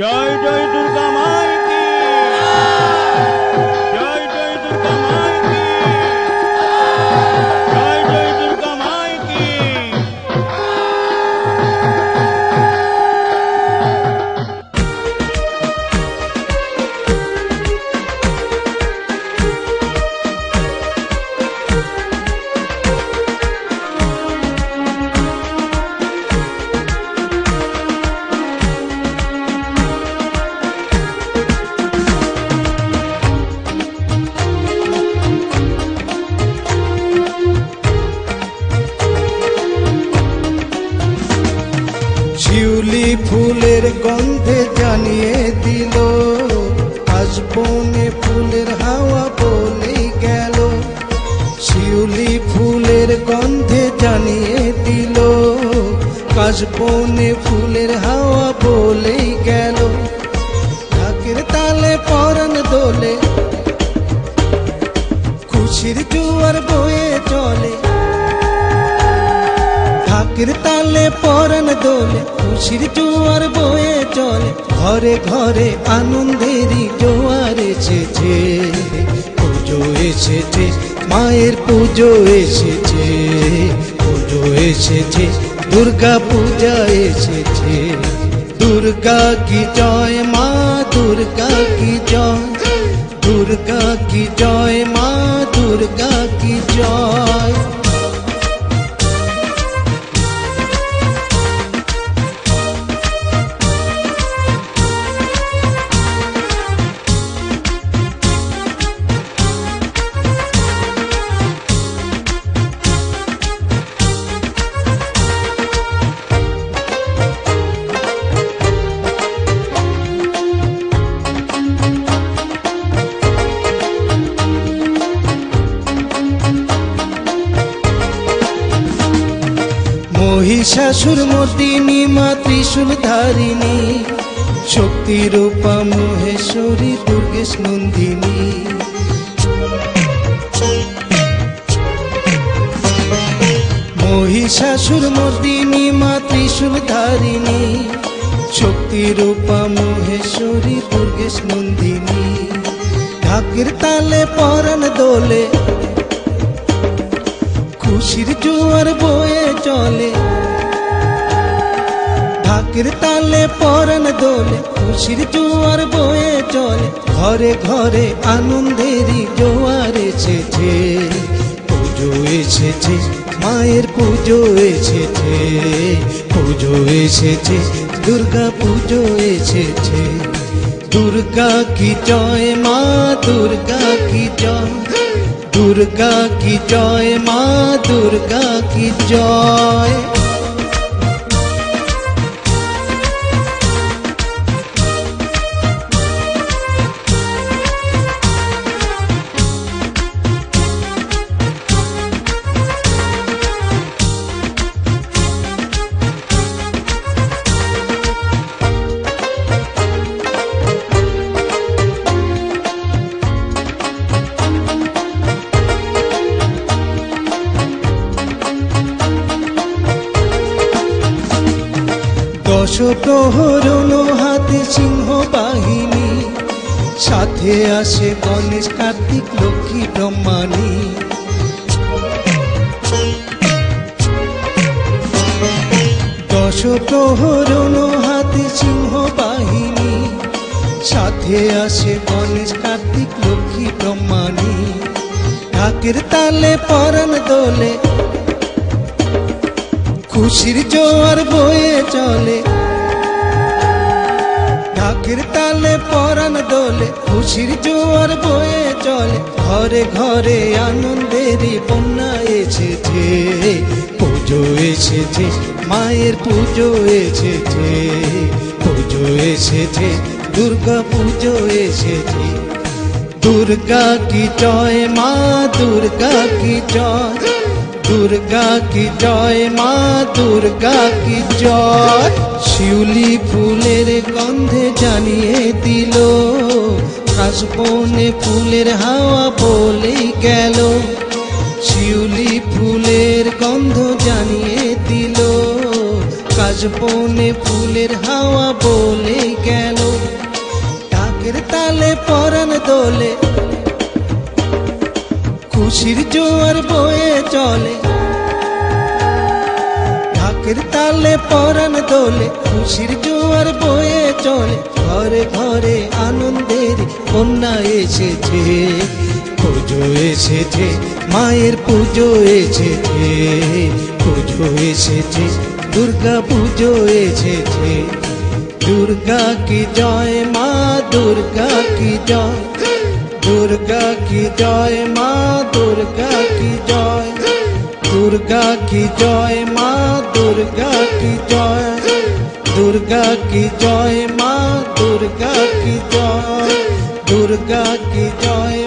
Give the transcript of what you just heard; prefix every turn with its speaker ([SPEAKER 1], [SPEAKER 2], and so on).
[SPEAKER 1] জয় জয় দুর্গা মাই কি, জয় জয় দুর্গা মাই কি, জয় জয় দুর্গা মাই কি।
[SPEAKER 2] শিউলি ফুলের গন্ধে জানিয়ে দিল, আজ বনে ফুলের হাওয়া বলে গেল। শিউলি ফুলের গন্ধে জানিয়ে দিল, আজ বনে ফুলের হাওয়া বলে গেল। ঢাকের তালে পরাণ দোলে, খুশির জোয়ার বয়ে চলে। ঢাকের তালে পরাণ দোলে, খুশির জোয়ার বয়ে চলে। ঘরে ঘরে আনন্দেরই জোয়ার এসেছে, পুজো এসেছে, মায়ের পুজো এসেছে, পুজো এসেছে, দুর্গা পূজা এসেছে। দুর্গা কি জয়, মা দুর্গা কি জয়, দুর্গা কি জয়, মা দুর্গা কি জয়। মহিষাসুর মর্দিনী মা ত্রিশূল ধারিণী, শক্তি রূপা মহেশ্বরী দুর্গেশ নন্দিনী। মহিষাসুর মর্দিনী মা ত্রিশূল ধারিণী, শক্তি রূপা মহেশ্বরী দুর্গেশ নন্দিনী। ঢাকের তালে পরাণ দোলে, খুশির জোয়ার বয়ে চলে। ঢাকের তালে পরাণ দোলে, খুশির জোয়ার বয়ে চলে। ঘরে ঘরে আনন্দেরই জোয়ার এসেছে, পুজো এসেছে, মায়ের পুজো এসেছে, পুজো এসেছে, দুর্গা পুজো এসেছে। দুর্গা কি জয়, মা দুর্গা কি জয়, দুর্গা কি জয়, মা দুর্গা কি জয়। দশ প্রহরণ হাতে সিংহ বাহিনী, সাথে আসে গণেশ কার্তিক লক্ষ্মী ব্রহ্মাণী। দশ প্রহরণ হাতে সিংহ বাহিনী, সাথে আসে গণেশ কার্তিক লক্ষ্মী ব্রহ্মাণী। ঢাকের তালে পরাণ দোলে, খুশির জোয়ার বয়ে চলে। ঢাকের তালে পরাণ দোলে, খুশির জোয়ার বয়ে চলে। ঘরে ঘরে আনন্দেরই বন্যা এসেছে, পুজো এসেছে, মায়ের পুজো এসেছে, পুজো এসেছে, দুর্গা পুজো এসেছে। দুর্গা কি জয়, মা দুর্গা কি জয়, দুর্গা কি জয়, মা দুর্গা কি জয়। শিউলি ফুলের গন্ধে জানিয়ে দিল, কাশবনে ফুলের হাওয়া বলে গেল। শিউলি ফুলের গন্ধ জানিয়ে দিল, কাশবনে ফুলের হাওয়া বলে গেল। জোয়ার বয়ে চলে, ঢাকের তালে পরাণ দোলে, খুশির জোয়ার বয়ে চলে। ঘরে ঘরে আনন্দের কন্যা এসেছে, পুজো এসেছে, মায়ের পুজো এসেছে, পুজো এসেছে, দুর্গা পুজো এসেছে। দুর্গা কি জয়, মা দুর্গা কি জয়, দুর্গা কি জয়, মা দুর্গা কি জয়, দুর্গা কি জয়, মা দুর্গা কি জয়, দুর্গা কি জয়, মা দুর্গা কি জয়, দুর্গা কি জয়।